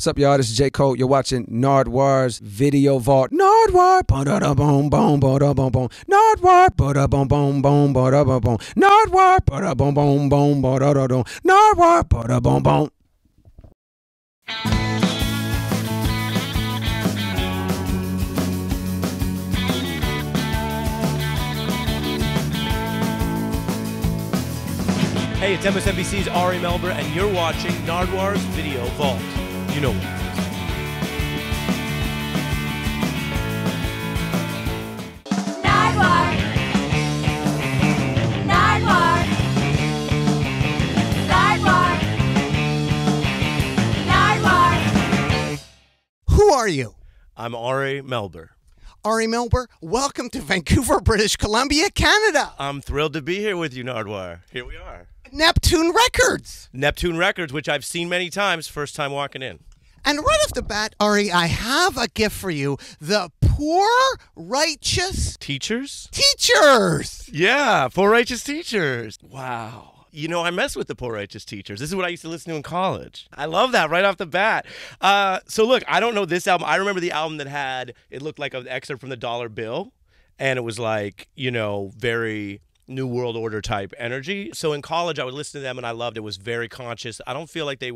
What's up, y'all? This is J. Cole. You're watching Nardwuar's Video Vault. Nardwuar, ba-da-da-boom, boom, ba-da-boom, boom. Nardwuar, ba-da-boom, boom, boom, ba-da-boom, boom. Nardwuar, ba-da-boom, boom, boom, ba-da-da-boom. Nardwuar, ba-da-boom, boom. Hey, it's MSNBC's Ari Melber, and you're watching Nardwuar's Video Vault. You know what it is. Nardwuar. Nardwuar. Nardwuar. Nardwuar. Who are you? I'm Ari Melber. Ari Melber, welcome to Vancouver, British Columbia, Canada. I'm thrilled to be here with you, Nardwuar. Here we are. Neptune Records. Neptune Records, which I've seen many times, first time walking in. And right off the bat, Ari, I have a gift for you. The Poor Righteous Teachers? Teachers. Yeah, Poor Righteous Teachers. Wow. You know, I mess with the Poor Righteous Teachers. This is what I used to listen to in college. I love that right off the bat. So look, I don't know this album. I remember the album that had, it looked like an excerpt from the dollar bill. And it was like, you know, very New World Order type energy. So in college, I would listen to them and I loved it. It was very conscious. I don't feel like they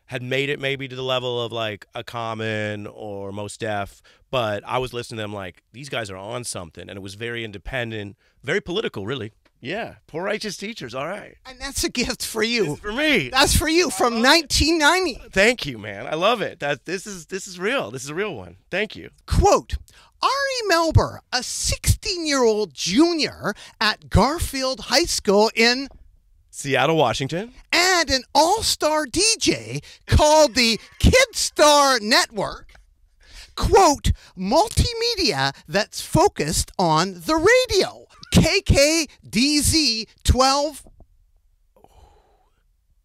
had made it maybe to the level of like a Common or Mos Def, but I was listening to them like, these guys are on something. And it was very independent, very political, really. Yeah, Poor Righteous Teachers, all right. And that's a gift for you. This is for me. That's for you from 1990. Thank you, man. I love it. This is real. This is a real one. Thank you. Quote, Ari Melber, a 16-year-old junior at Garfield High School in Seattle, Washington. And an all-star DJ called the Kidstar Network, quote, multimedia that's focused on the radio. KKDZ 12.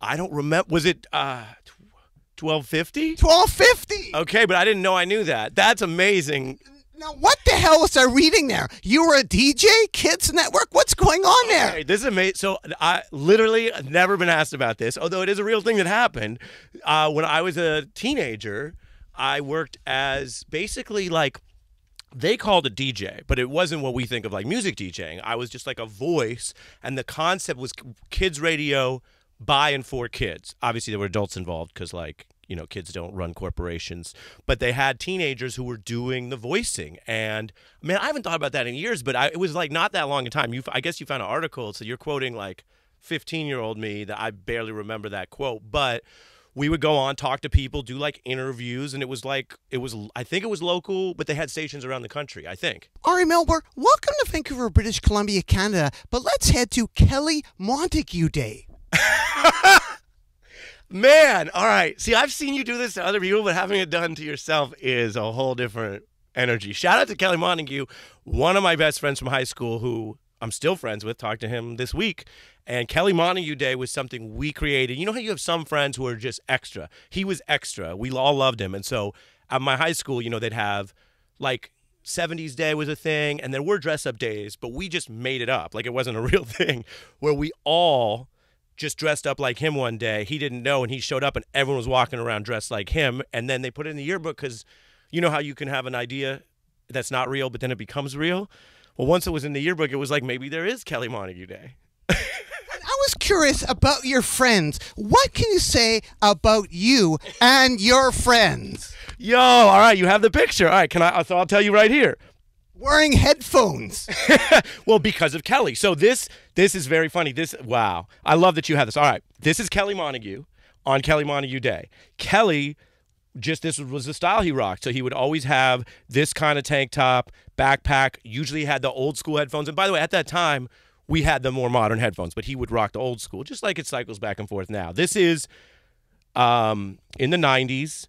I don't remember. Was it 1250? 1250. Okay, but I didn't know I knew that. That's amazing. Now, what the hell was I reading there? You were a DJ, Kids Network? What's going on there? Okay, this is amazing. So I literally have never been asked about this, although it is a real thing that happened. When I was a teenager, I worked as basically like, they called a DJ, but it wasn't what we think of like music DJing. I was just like a voice, and the concept was kids radio by and for kids. Obviously, there were adults involved because, like, you know, kids don't run corporations, but they had teenagers who were doing the voicing. And man, I haven't thought about that in years, but it was like not that long a time. I guess you found an article, so you're quoting like 15-year-old me that I barely remember that quote, but we would go on, talk to people, do like interviews, and I think it was local, but they had stations around the country, I think. Ari Melber, welcome to Vancouver, British Columbia, Canada, but let's head to Kelly Montague Day. Man, all right. See, I've seen you do this to other people, but having it done to yourself is a whole different energy. Shout out to Kelly Montague, one of my best friends from high school who I'm still friends with. Talked to him this week. And Kelly Montague Day was something we created. You know how you have some friends who are just extra? He was extra. We all loved him. And so at my high school, you know, they'd have like 70s Day was a thing, and there were dress-up days, but we just made it up. Like it wasn't a real thing, where we all just dressed up like him one day. He didn't know, and he showed up, and everyone was walking around dressed like him. And then they put it in the yearbook because you know how you can have an idea that's not real, but then it becomes real? Well, once it was in the yearbook, it was like, maybe there is Kelly Montague Day. I was curious about your friends. What can you say about you and your friends? Yo, all right, you have the picture. All right, so I'll tell you right here. Wearing headphones. Well, because of Kelly. So this is very funny. Wow. I love that you have this. All right. This is Kelly Montague on Kelly Montague Day. Kelly, this was the style he rocked. So he would always have this kind of tank top, backpack, usually had the old school headphones. And by the way, at that time, we had the more modern headphones, but he would rock the old school, just like it cycles back and forth now. This is in the 90s.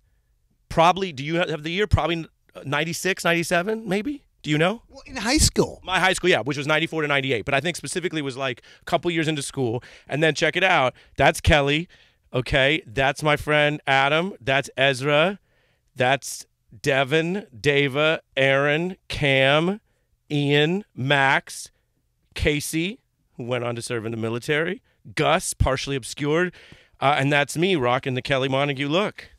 Probably, do you have the year? Probably 96, 97, maybe? Do you know? Well, in high school. My high school, yeah, which was 94 to 98. But I think specifically was like a couple years into school. And then check it out. That's Kelly. Okay. That's my friend Adam. That's Ezra. That's Devin, Dava, Aaron, Cam, Ian, Max, Casey, who went on to serve in the military, Gus, partially obscured. And that's me rocking the Kelly Montague look.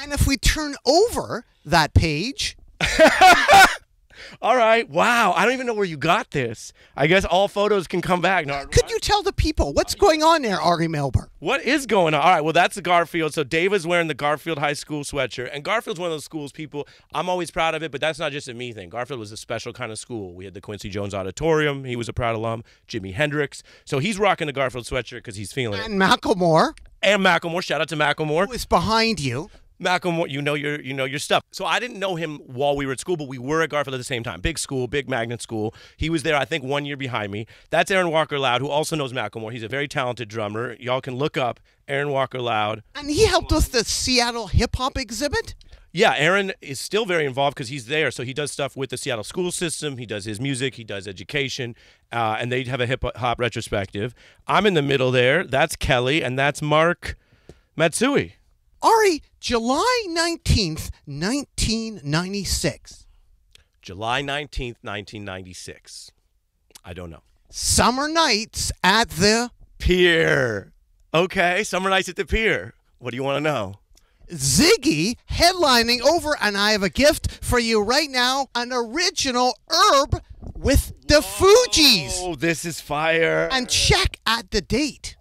And if we turn over that page, All right. Wow. I don't even know where you got this. I guess all photos can come back. Nardwuar. could you tell the people what's going on there, Ari Melber? What is going on? All right, well, that's the Garfield. So Dave is wearing the Garfield High School sweatshirt. And Garfield's one of those schools, people, I'm always proud of it, but that's not just a me thing. Garfield was a special kind of school. We had the Quincy Jones Auditorium. He was a proud alum. Jimi Hendrix. So he's rocking the Garfield sweatshirt because he's feeling it. And Macklemore, And Macklemore. Shout out to Macklemore. who is behind you. Macklemore, you know your stuff. So I didn't know him while we were at school, but we were at Garfield at the same time. Big school, big magnet school. He was there, I think, 1 year behind me. That's Aaron Walker Loud, who also knows Macklemore. He's a very talented drummer. Y'all can look up Aaron Walker Loud. And he helped with the Seattle hip hop exhibit. Yeah, Aaron is still very involved because he's there. So he does stuff with the Seattle school system. He does his music. He does education. And they have a hip hop retrospective. I'm in the middle there. That's Kelly, and that's Mark Matsui. Ari, July 19th, 1996. July 19th, 1996. I don't know. Summer nights at the Pier. Okay, summer nights at the pier. What do you want to know? Ziggy headlining over, and I have a gift for you right now, an original herb with the Fugees. Oh, this is fire. And check at the date.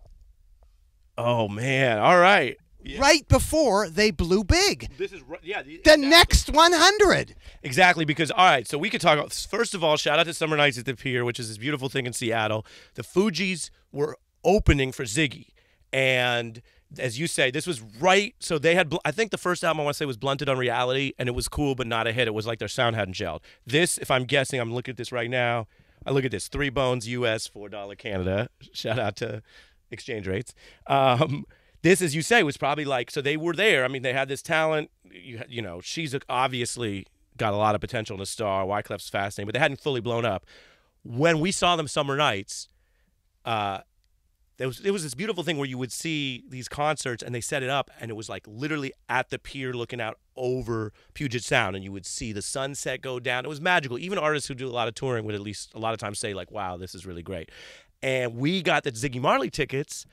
Oh, man. All right. Yeah. Right before they blew big. This is, yeah. The next 100. Exactly, because, all right, so we could talk about, first of all, shout out to Summer Nights at the Pier, which is this beautiful thing in Seattle. The Fugees were opening for Ziggy. And as you say, this was right, so they had, I think the first album I want to say was Blunted on Reality, and it was cool, but not a hit. It was like their sound hadn't gelled. This, if I'm guessing, I'm looking at this right now. I look at this, 3 Bones US, $4 Canada. Shout out to exchange rates. This, as you say, was probably like, so they were there. I mean, they had this talent. You know, she's obviously got a lot of potential in a star. Wyclef's fascinating, but they hadn't fully blown up. When we saw them Summer Nights, it was this beautiful thing where you would see these concerts and they set it up and it was like literally at the pier looking out over Puget Sound and you would see the sunset go down. It was magical. Even artists who do a lot of touring would at least a lot of times say like, wow, this is really great. And we got the Ziggy Marley tickets.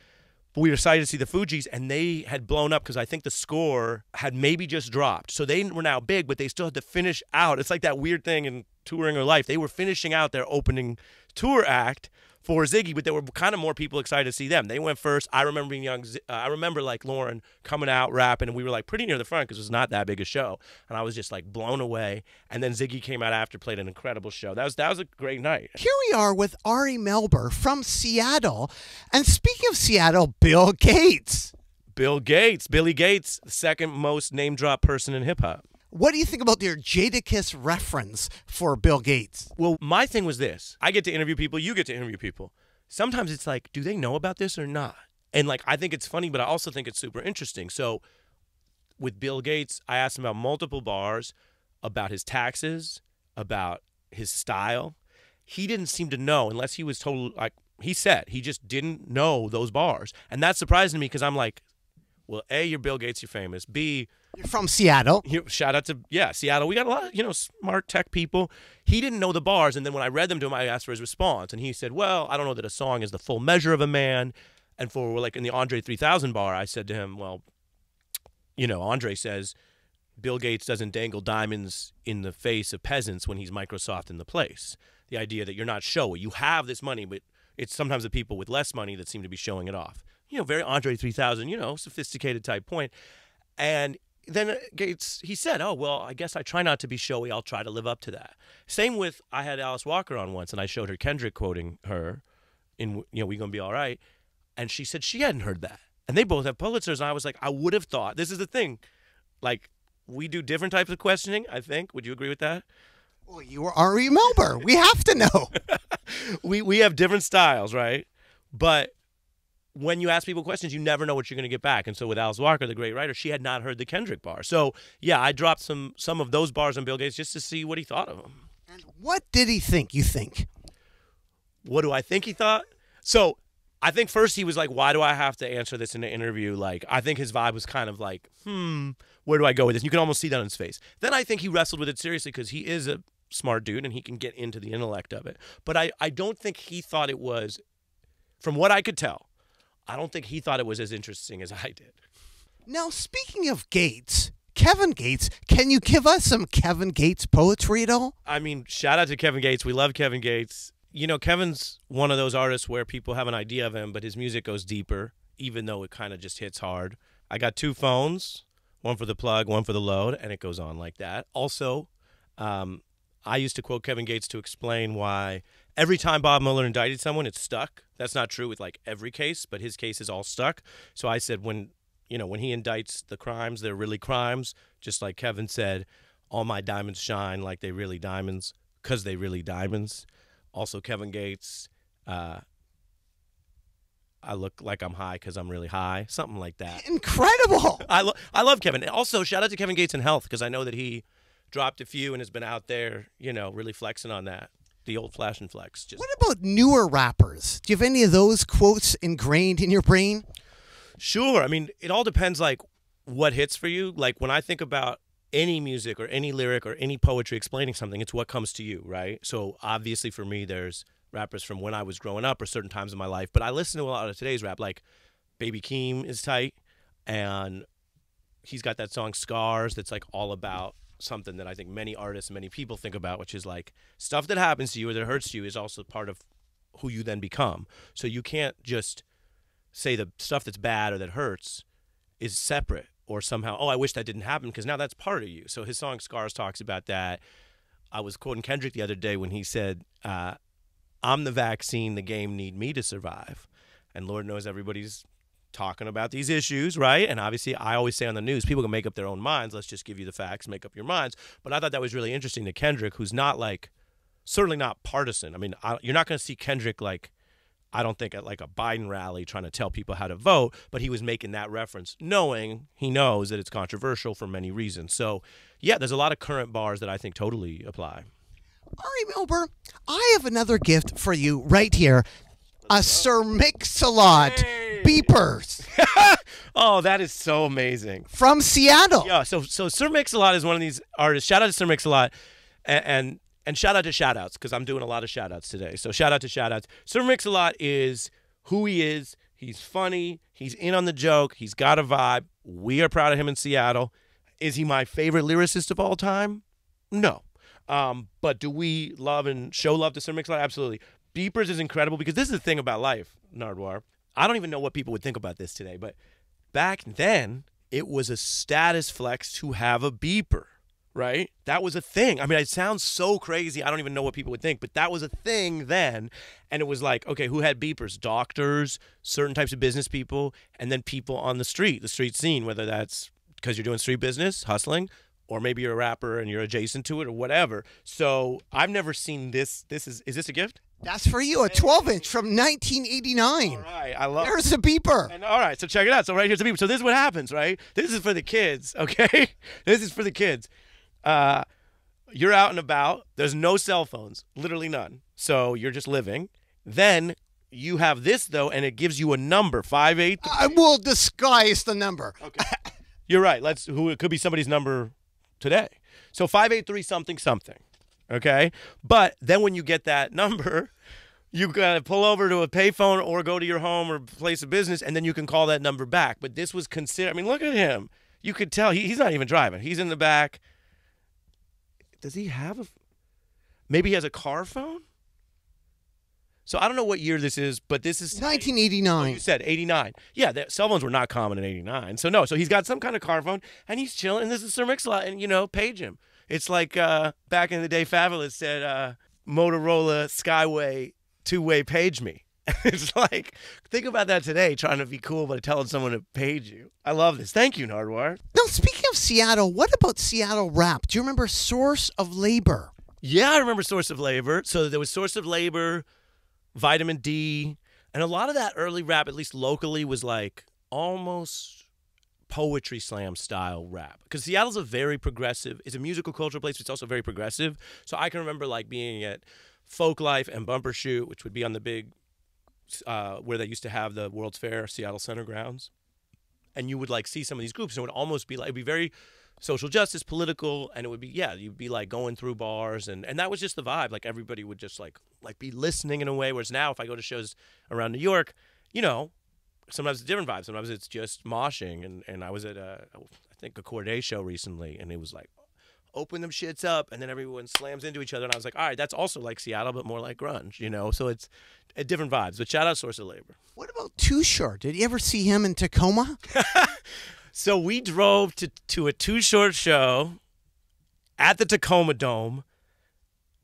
But we were excited to see the Fugees, and they had blown up because I think the score had maybe just dropped. So they were now big, but they still had to finish out. It's like that weird thing in touring or life. They were finishing out their opening tour act for Ziggy, but there were kind of more people excited to see them. They went first. I remember being young. I remember like Lauren coming out rapping, and we were like pretty near the front because it was not that big a show. And I was just like blown away. And then Ziggy came out after, played an incredible show. That was a great night. Here we are with Ari Melber from Seattle. And speaking of Seattle, Bill Gates. Billy Gates, the second most name drop person in hip hop. What do you think about your Jadakiss reference for Bill Gates? Well, my thing was this. I get to interview people. You get to interview people. Sometimes it's like, do they know about this or not? And like, I think it's funny, but I also think it's super interesting. So with Bill Gates, I asked him about multiple bars, about his taxes, about his style. He didn't seem to know unless he was told, like he said, he just didn't know those bars. And that surprised me because I'm like, well, A, you're Bill Gates, you're famous. B, you're from Seattle. Shout out to, Seattle. We got a lot of, smart tech people. He didn't know the bars, and then when I read them to him, I asked for his response, and he said, well, I don't know that a song is the full measure of a man. And for, like, in the Andre 3000 bar, I said to him, well, Andre says, Bill Gates doesn't dangle diamonds in the face of peasants when he's Microsoft in the place. The idea that you're not showy. You have this money, but it's sometimes the people with less money that seem to be showing it off. Very Andre 3000, sophisticated type point. And then Gates, he said, oh, well, I guess I try not to be showy. I'll try to live up to that. Same with, I had Alice Walker on once, and I showed her Kendrick quoting her in, We Gonna Be All Right. And she said she hadn't heard that. And they both have Pulitzers, and I was like, I would have thought. This is the thing. Like, we do different types of questioning, I think. Would you agree with that? Well, you were Ari Melber. We have to know. we have different styles, right? But when you ask people questions, you never know what you're going to get back. And so with Alice Walker, the great writer, she had not heard the Kendrick bar. So, yeah, I dropped some of those bars on Bill Gates just to see what he thought of them. And what did he think, you think? What do I think he thought? So I think first he was like, why do I have to answer this in an interview? Like, I think his vibe was kind of like, where do I go with this? You can almost see that on his face. Then I think he wrestled with it seriously because he is a smart dude and he can get into the intellect of it. But I don't think he thought it was, from what I could tell, I don't think he thought it was as interesting as I did. Now, speaking of Gates, Kevin Gates. Can you give us some Kevin Gates poetry at all? I mean, shout out to Kevin Gates. We love Kevin Gates. You know, Kevin's one of those artists where people have an idea of him, but his music goes deeper, even though it kind of just hits hard. I got 2 phones, one for the plug, one for the load, and it goes on like that. Also, I used to quote Kevin Gates to explain why every time Bob Mueller indicted someone, it's stuck. That's not true with like every case, but his case is all stuck. So I said when he indicts the crimes, they're really crimes. Just like Kevin said, all my diamonds shine like they really diamonds because they really diamonds. Also, Kevin Gates, I look like I'm high because I'm really high. Something like that. Incredible. I love Kevin. And also, shout out to Kevin Gates in health because I know that he dropped a few and has been out there, really flexing on that. The old flash and flex. What about newer rappers? Do you have any of those quotes ingrained in your brain? Sure. I mean, it all depends, like, what hits for you. Like, when I think about any music or any lyric or any poetry explaining something, it's what comes to you, right? So, obviously, for me, there's rappers from when I was growing up or certain times in my life. But I listen to a lot of today's rap. Like, Baby Keem is tight, and he's got that song Scars that's, like, all about something that I think many artists, many people think about, which is like stuff that happens to you or that hurts you is also part of who you then become. So you can't just say the stuff that's bad or that hurts is separate or somehow, I wish that didn't happen, because now that's part of you. So his song Scars talks about that. I was quoting Kendrick the other day when he said, I'm the vaccine, the game need me to survive. And Lord knows everybody's talking about these issues, right? And obviously, I always say on the news, people can make up their own minds. Let's just give you the facts, make up your minds. But I thought that was really interesting that Kendrick, who's not certainly not partisan. I mean, you're not going to see Kendrick I don't think at like a Biden rally trying to tell people how to vote, but he was making that reference, knowing he knows that it's controversial for many reasons. So, yeah, there's a lot of current bars that I think totally apply. Ari Melber, I have another gift for you right here. A Sir Mix-a-Lot beepers. Oh, that is so amazing. From Seattle. Yeah, so Sir Mix-a-Lot is one of these artists. Shout out to Sir Mix-a-Lot and shout out to shout-outs because I'm doing a lot of shout-outs today. So shout out to shout-outs. Sir Mix-a-Lot is who he is. He's funny. He's in on the joke. He's got a vibe. We are proud of him in Seattle. Is he my favorite lyricist of all time? No. But do we love and show love to Sir Mix-a-Lot? Absolutely. Beepers is incredible because this is the thing about life, Nardwuar. I don't even know what people would think about this today, but back then, it was a status flex to have a beeper, right? That was a thing. I mean, it sounds so crazy. I don't even know what people would think, but that was a thing then. And it was like, okay, who had beepers? Doctors, certain types of business people, and then people on the street scene, whether that's because you're doing street business, hustling, or maybe you're a rapper and you're adjacent to it or whatever. So I've never seen this. Is this a gift? That's for you, a 12-inch from 1989. All right, I love. There's a beeper. And all right, so check it out. So right here's the beeper. So this is what happens, right? This is for the kids, okay? This is for the kids. You're out and about. There's no cell phones, literally none. So you're just living. Then you have this though, and it gives you a number, 58. I will disguise the number. Okay. You're right. It could be somebody's number today. So 583 something something. Okay? But then when you get that number, you got to pull over to a payphone or go to your home or place of business, and then you can call that number back. But this was considered, I mean, look at him. You could tell he's not even driving. He's in the back. Does he have maybe he has a car phone? So I don't know what year this is, but this is 1989. You said 89. Yeah, cell phones were not common in 89. So no, so he's got some kind of car phone, and he's chilling, and this is Sir Mix-a-Lot, and, page him. It's like back in the day, Fabulous said, Motorola Skyway two-way page me. It's like, think about that today, trying to be cool by telling someone to page you. I love this. Thank you, Nardwuar. Now, speaking of Seattle, what about Seattle rap? Do you remember Source of Labor? Yeah, I remember Source of Labor. So there was Source of Labor, Vitamin D, and a lot of that early rap, at least locally, was like almost poetry slam style rap, because Seattle's a very progressive, it's a musical cultural place, but it's also very progressive. So I can remember like being at Folk Life and Bumper Shoot, which would be on the big where they used to have the World's Fair, Seattle Center grounds, and you would like see some of these groups, and it would almost be like, it'd be very social justice, political, and it would be, you'd be like going through bars, and that was just the vibe. Like everybody would just like be listening in a way, whereas now if I go to shows around New York, sometimes it's a different vibe. Sometimes it's just moshing. And I was at, I think, a Corday show recently, and it was like, open them shits up, and then everyone slams into each other. And I was like, all right, that's also like Seattle, but more like grunge, you know? So it's different vibes. But shout out Source of Labor. What about Too Short? Did you ever see him in Tacoma? So we drove to a Too Short show at the Tacoma Dome,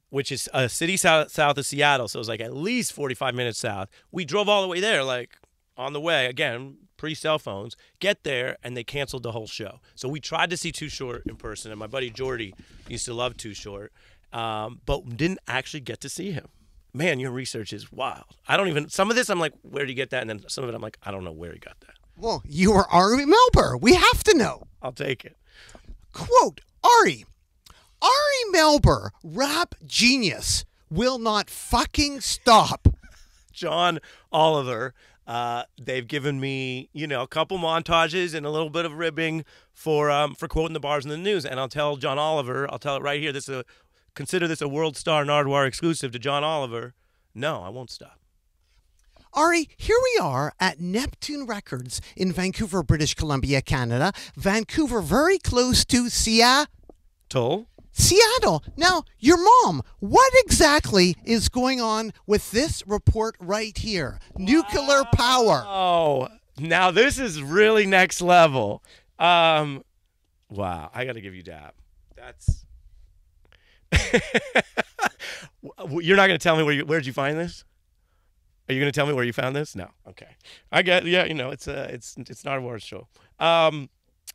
which is a city south of Seattle. So it was like at least 45 minutes south. We drove all the way there, like on the way, again, pre-cell phones, get there, and they canceled the whole show. So we tried to see Too Short in person, and my buddy Jordy used to love Too Short, but didn't actually get to see him. Man, your research is wild. I don't even, some of this I'm like, where do you get that? And then some of it I'm like, I don't know where he got that. Well, you were Ari Melber. We have to know. I'll take it. Quote, Ari Melber, rap genius, will not fucking stop. John Oliver, they've given me, you know, a couple montages and a little bit of ribbing for quoting the bars in the news. And I'll tell John Oliver, I'll tell it right here, consider this a World Star Nardwuar exclusive to John Oliver. No, I won't stop. Ari, here we are at Neptune Records in Vancouver, British Columbia, Canada. Vancouver, very close to Seattle. Now, your mom, what exactly is going on with this report right here? Nuclear power. Oh, now this is really next level. Wow, I got to give you dap. That's. You're not going to tell me where'd you find this? Are you going to tell me where you found this? No. Okay. I get. Yeah, you know, it's Nardwuar's show.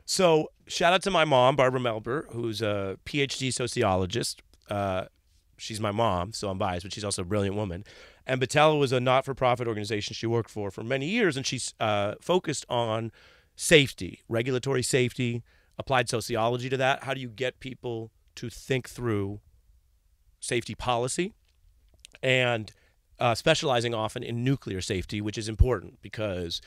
So shout out to my mom, Barbara Melber, who's a PhD sociologist. She's my mom, so I'm biased, but she's also a brilliant woman. And Battelle was a not-for-profit organization she worked for many years, and she's focused on safety, regulatory safety, applied sociology to that. How do you get people to think through safety policy? And specializing often in nuclear safety, which is important because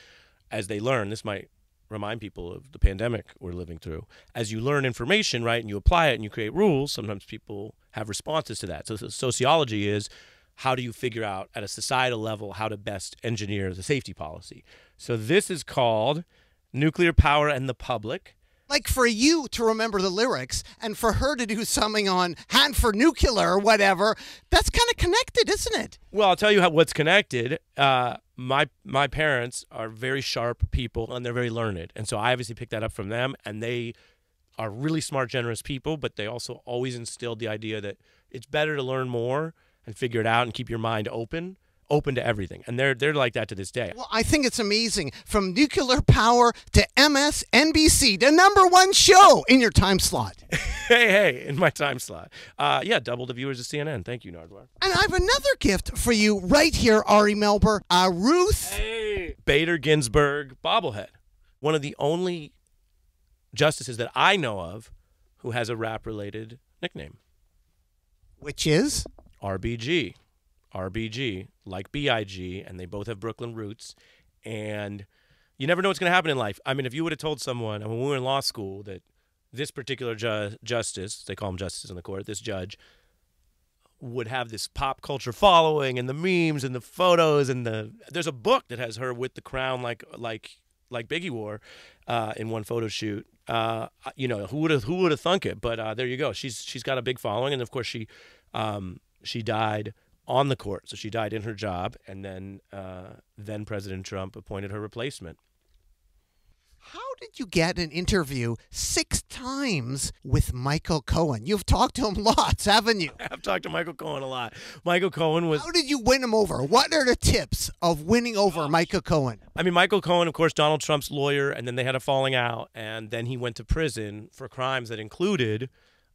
as they learn, this might remind people of the pandemic we're living through. As you learn information, right, and you apply it and you create rules, sometimes people have responses to that. So sociology is how do you figure out at a societal level how to best engineer the safety policy. So this is called Nuclear Power and the Public. Like for you to remember the lyrics and for her to do something on Hand for Nuclear or whatever, that's kind of connected, isn't it? Well, I'll tell you what's connected. My parents are very sharp people and they're very learned. And so I obviously picked that up from them, and they are really smart, generous people, but they also always instilled the idea that it's better to learn more and figure it out and keep your mind open to everything. And they're like that to this day. Well, I think it's amazing. From nuclear power to MSNBC, the #1 show in your time slot. Hey, in my time slot. Yeah, double the viewers of CNN. Thank you, Nardwuar. And I have another gift for you right here, Ari Melber. Ruth Bader Ginsburg bobblehead. One of the only justices that I know of who has a rap-related nickname. Which is? RBG, like BIG, and they both have Brooklyn roots. And you never know what's going to happen in life. I mean, if you would have told someone, when we were in law school, that this particular justice, they call him justices in the court, this judge, would have this pop culture following and the memes and the photos and there's a book that has her with the crown like Biggie wore in one photo shoot. You know, who would have thunk it? But there you go. She's got a big following, and of course she died on the court. So she died in her job, and then President Trump appointed her replacement. How did you get an interview 6 times with Michael Cohen? You've talked to him lots, haven't you? I've talked to Michael Cohen a lot. Michael Cohen was... How did you win him over? What are the tips of winning over Michael Cohen? I mean, Michael Cohen, of course, Donald Trump's lawyer, and then they had a falling out, and then he went to prison for crimes that included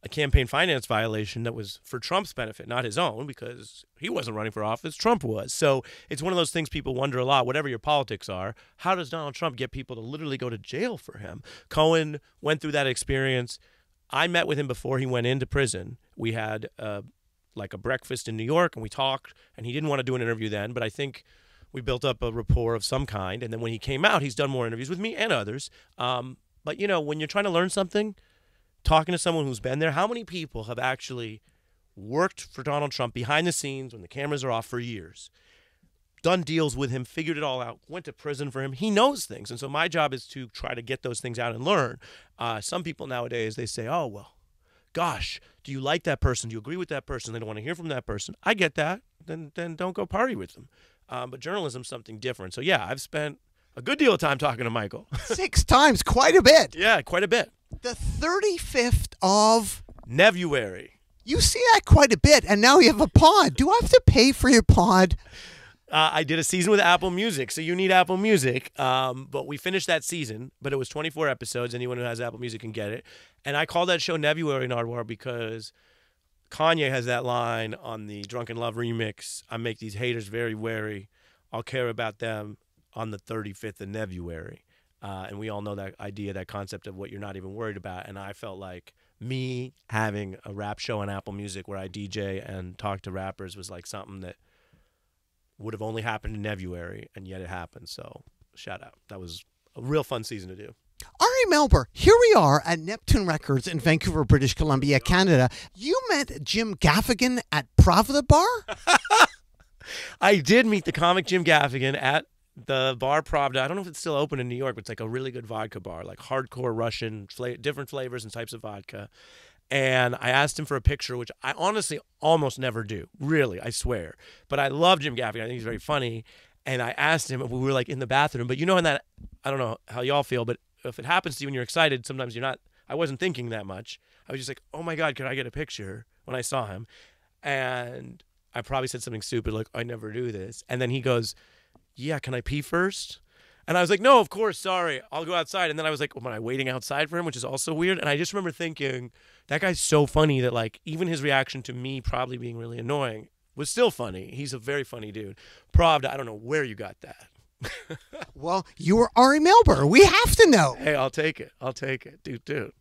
a campaign finance violation that was for Trump's benefit, not his own, because he wasn't running for office, Trump was. So it's one of those things people wonder a lot, whatever your politics are, how does Donald Trump get people to literally go to jail for him? Cohen went through that experience. I met with him before he went into prison. We had like a breakfast in New York, and we talked, and he didn't want to do an interview then, but I think we built up a rapport of some kind. And then when he came out, he's done more interviews with me and others. But, you know, when you're trying to learn something, talking to someone who's been there, how many people have actually worked for Donald Trump behind the scenes when the cameras are off for years? done deals with him, figured it all out, went to prison for him. He knows things. And so my job is to try to get those things out and learn. Some people nowadays, they say, oh, well, gosh, do you like that person? Do you agree with that person? They don't want to hear from that person. I get that. Then don't go party with them. But journalism's something different. So, yeah, I've spent a good deal of time talking to Michael. 6 times, quite a bit. Yeah, quite a bit. The 35th of Nardwuar. You see that quite a bit, and now you have a pod. Do I have to pay for your pod? I did a season with Apple Music, so you need Apple Music. But we finished that season, but it was 24 episodes. Anyone who has Apple Music can get it. And I call that show Nardwuar Nardwuar because Kanye has that line on the Drunken Love remix, I make these haters very wary. I'll care about them on the 35th of Nardwuar. And we all know that idea, that concept of what you're not even worried about. And I felt like me having a rap show on Apple Music where I DJ and talk to rappers was like something that would have only happened in Nardwuar, and yet it happened. So shout out. That was a real fun season to do. Ari Melber, here we are at Neptune Records in Vancouver, British Columbia, Canada. You met Jim Gaffigan at Pravda Bar? I did meet the comic Jim Gaffigan at the bar Pravda. I don't know if it's still open in New York, but it's like a really good vodka bar, like hardcore Russian, different flavors and types of vodka. And I asked him for a picture, which I honestly almost never do. Really, I swear. But I love Jim Gaffigan. I think he's very funny. And I asked him, we were like in the bathroom. But you know, in that, I don't know how y'all feel, but if it happens to you when you're excited, sometimes you're not. I wasn't thinking that much. I was just like, oh my God, could I get a picture when I saw him? And I probably said something stupid like, I never do this. And then he goes, yeah, can I pee first? And I was like, no, of course, sorry, I'll go outside. And then I was like, am I waiting outside for him, which is also weird. And I just remember thinking, that guy's so funny that like even his reaction to me probably being really annoying was still funny. He's a very funny dude. Pravda, I don't know where you got that. Well, you were Ari Melber. We have to know. Hey, I'll take it. I'll take it. Dude.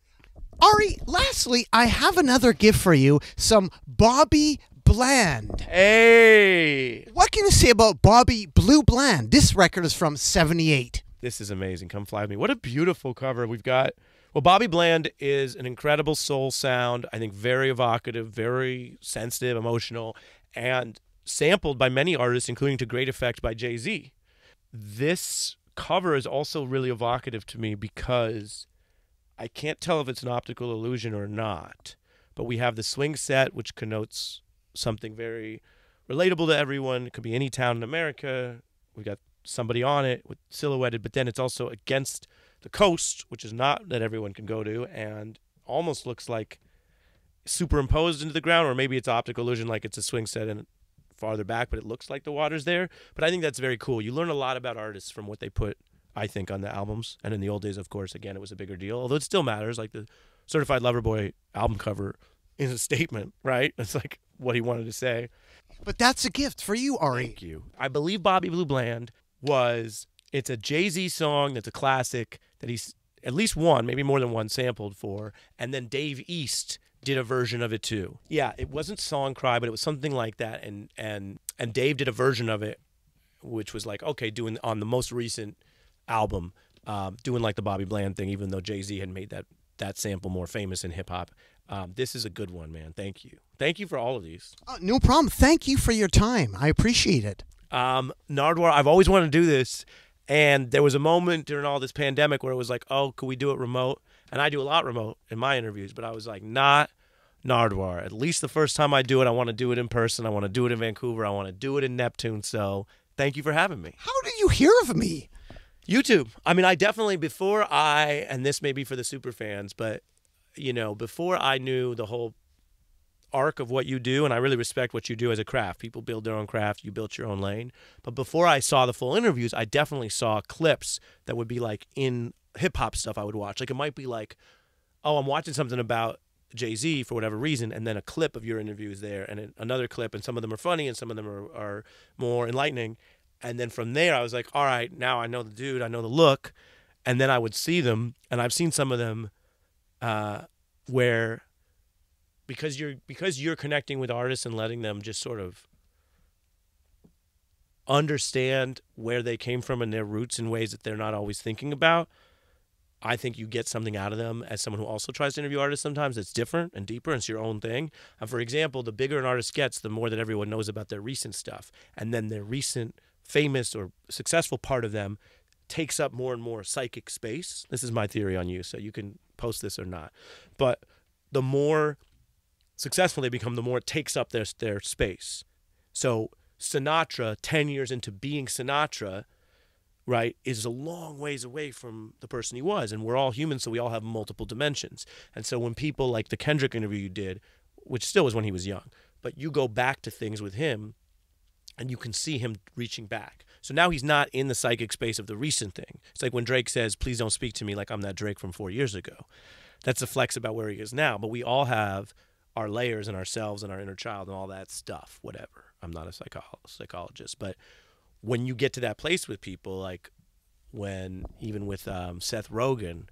Ari, lastly, I have another gift for you, some Bobby Bland. Hey! What can you say about Bobby Blue Bland? This record is from 78. This is amazing. Come fly with me. What a beautiful cover we've got. Well, Bobby Bland is an incredible soul sound. I think very evocative, very sensitive, emotional, and sampled by many artists, including to great effect by Jay-Z. This cover is also really evocative to me because I can't tell if it's an optical illusion or not, but we have the swing set, which connotes something very relatable to everyone. It could be any town in America. We got somebody on it with silhouetted, but then it's also against the coast, which is not that everyone can go to, and almost looks like superimposed into the ground, or maybe it's optical illusion, like it's a swing set and farther back, but it looks like the water's there. But I think that's very cool. You learn a lot about artists from what they put, I think, on the albums. And in the old days, of course, again, it was a bigger deal, although it still matters. Like the Certified Lover Boy album cover is a statement, right? It's like what he wanted to say. But that's a gift for you, Ari. Thank you. I believe Bobby Blue Bland it's a Jay-Z song that's a classic that he's at least one, maybe more than one, sampled for. And then Dave East did a version of it too. Yeah, it wasn't Song Cry, but it was something like that. And Dave did a version of it, which was like, okay, doing on the most recent album, doing like the Bobby Bland thing, even though Jay-Z had made that sample more famous in hip hop. This is a good one, man. Thank you. Thank you for all of these. No problem. Thank you for your time. I appreciate it. Nardwuar, I've always wanted to do this. And there was a moment during all this pandemic where it was like, oh, could we do it remote? And I do a lot remote in my interviews, but I was like, not Nardwuar. At least the first time I do it, I want to do it in person. I want to do it in Vancouver. I want to do it in Neptune. So thank you for having me. How did you hear of me? YouTube. I mean, I definitely, and this may be for the super fans, but, you know, before I knew the whole arc of what you do, and I really respect what you do as a craft. People build their own craft. You built your own lane. But before I saw the full interviews, I definitely saw clips that would be like in hip-hop stuff I would watch. Like it might be like, oh, I'm watching something about Jay-Z for whatever reason, and then a clip of your interview is there, and another clip, and some of them are funny, and some of them are more enlightening. And then from there, I was like, all right, now I know the dude, I know the look. And then I would see them, and I've seen some of them where because you're connecting with artists and letting them just sort of understand where they came from and their roots in ways that they're not always thinking about, I think you get something out of them as someone who also tries to interview artists sometimes that's different and deeper. And it's your own thing. And for example, the bigger an artist gets, the more that everyone knows about their recent stuff. And then their recent famous or successful part of them takes up more and more psychic space. This is my theory on you, so you can post this or not. But the more successful they become, the more it takes up their space. So Sinatra, 10 years into being Sinatra, right, is a long ways away from the person he was. And we're all humans, so we all have multiple dimensions. And so when people like the Kendrick interview you did, which still was when he was young, but you go back to things with him and you can see him reaching back. So now he's not in the psychic space of the recent thing. It's like when Drake says, please don't speak to me like I'm that Drake from 4 years ago. That's a flex about where he is now. But we all have our layers and ourselves and our inner child and all that stuff, whatever. I'm not a psychologist. But when you get to that place with people, like when even with Seth Rogen,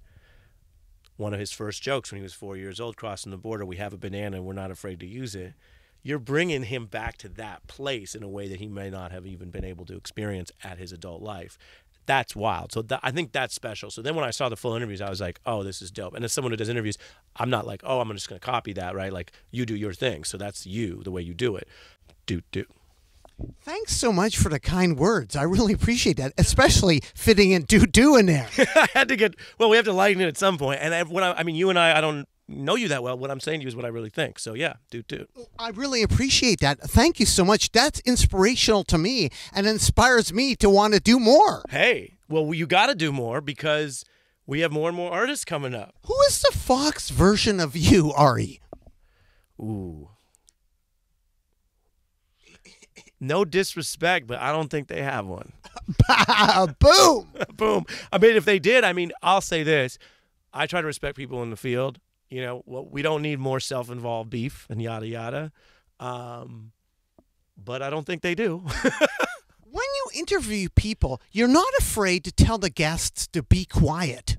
one of his first jokes when he was 4 years old, crossing the border, we have a banana and we're not afraid to use it. You're bringing him back to that place in a way that he may not have even been able to experience at his adult life. That's wild. So I think that's special. So then when I saw the full interviews, I was like, oh, this is dope. And as someone who does interviews, I'm not like, oh, I'm just going to copy that, right? Like, you do your thing. So that's you, the way you do it. Do. Thanks so much for the kind words. I really appreciate that, especially fitting in do in there. I had to get, well, we have to lighten it at some point. And I mean, you and I don't know you that well. What I'm saying to you is what I really think. So yeah, do. I really appreciate that. Thank you so much. That's inspirational to me and inspires me to want to do more. Hey, well, you got to do more because we have more and more artists coming up. Who is the Fox version of you, Ari? Ooh. No disrespect, but I don't think they have one. Boom! Boom. I mean, if they did, I'll say this. I try to respect people in the field. You know, well, we don't need more self-involved beef and yada, yada. But I don't think they do. When you interview people, you're not afraid to tell the guests to be quiet.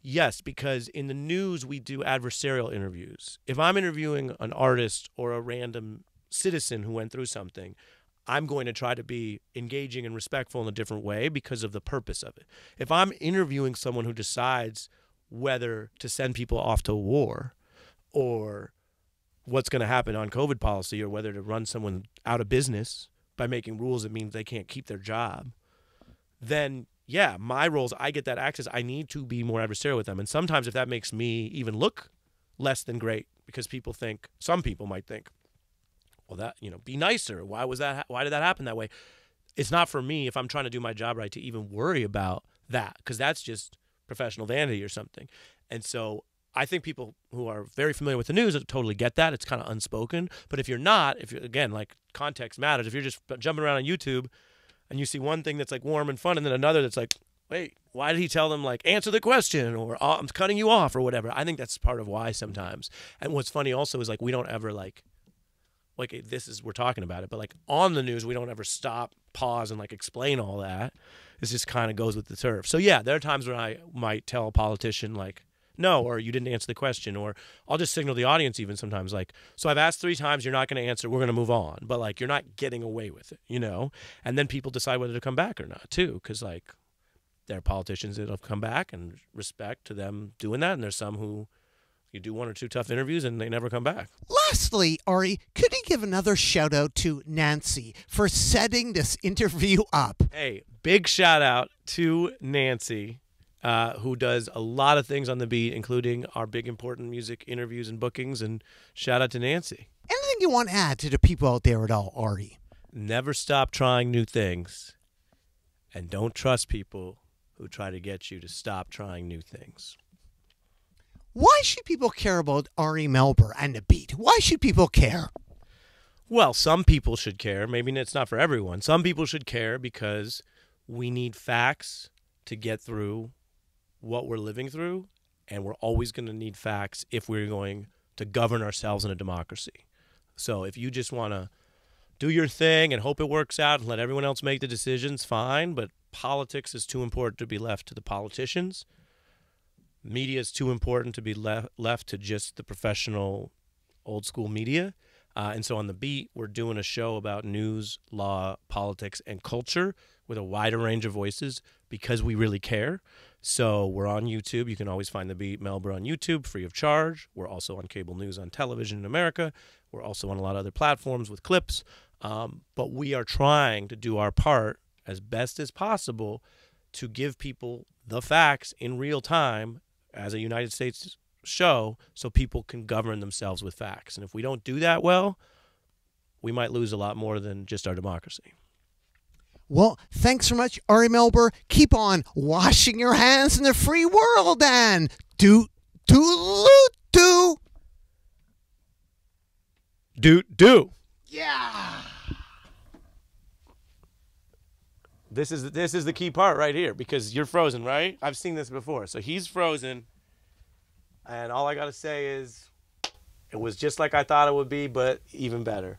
Yes, because in the news, we do adversarial interviews. If I'm interviewing an artist or a random citizen who went through something, I'm going to try to be engaging and respectful in a different way because of the purpose of it. If I'm interviewing someone who decides whether to send people off to war or what's going to happen on COVID policy or whether to run someone out of business by making rules that means they can't keep their job, then yeah, my roles, I get that access. I need to be more adversarial with them. And sometimes if that makes me even look less than great because some people might think, well, that, be nicer. Why did that happen that way? It's not for me if I'm trying to do my job right to even worry about that because that's just professional vanity or something. And so I think people who are very familiar with the news totally get that. It's kind of unspoken. But if you're not, again, like context matters. If you're just jumping around on YouTube and you see one thing that's like warm and fun and then another that's like, wait, why did he tell them like answer the question or I'm cutting you off or whatever? I think that's part of why sometimes. And what's funny also is like we don't ever like we're talking about it, but like on the news, we don't ever stop, pause, and like explain all that. It just kind of goes with the turf. So yeah, there are times when I might tell a politician like, no, or you didn't answer the question, or I'll just signal the audience even sometimes like, so I've asked 3 times, you're not going to answer, we're going to move on. But like, you're not getting away with it, And then people decide whether to come back or not too, because like there are politicians that have come back and respect to them doing that, and there's some who you do 1 or 2 tough interviews and they never come back. Lastly, Ari, could you give another shout out to Nancy for setting this interview up? Hey, big shout out to Nancy, who does a lot of things on the beat, including our big important music interviews and bookings. And shout out to Nancy. Anything you want to add to the people out there at all, Ari? Never stop trying new things. And don't trust people who try to get you to stop trying new things. Why should people care about Ari Melber and the beat? Why should people care? Well, some people should care. Maybe it's not for everyone. Some people should care because we need facts to get through what we're living through, and we're always going to need facts if we're going to govern ourselves in a democracy. So if you just want to do your thing and hope it works out and let everyone else make the decisions, fine, but politics is too important to be left to the politicians. Media is too important to be left to just the professional old school media. And so on the beat, we're doing a show about news, law, politics, and culture with a wider range of voices because we really care. So we're on YouTube. You can always find the beat Melber on YouTube free of charge. We're also on cable news on television in America. We're also on a lot of other platforms with clips. But we are trying to do our part as best as possible to give people the facts in real time as a United States show so people can govern themselves with facts. And if we don't do that well, we might lose a lot more than just our democracy. Well, thanks so much, Ari Melber. Keep on washing your hands in the free world, and Doot, do. Do. Yeah. This is the key part right here, because you're frozen, right? I've seen this before. So he's frozen, and all I got to say is it was just like I thought it would be, but even better.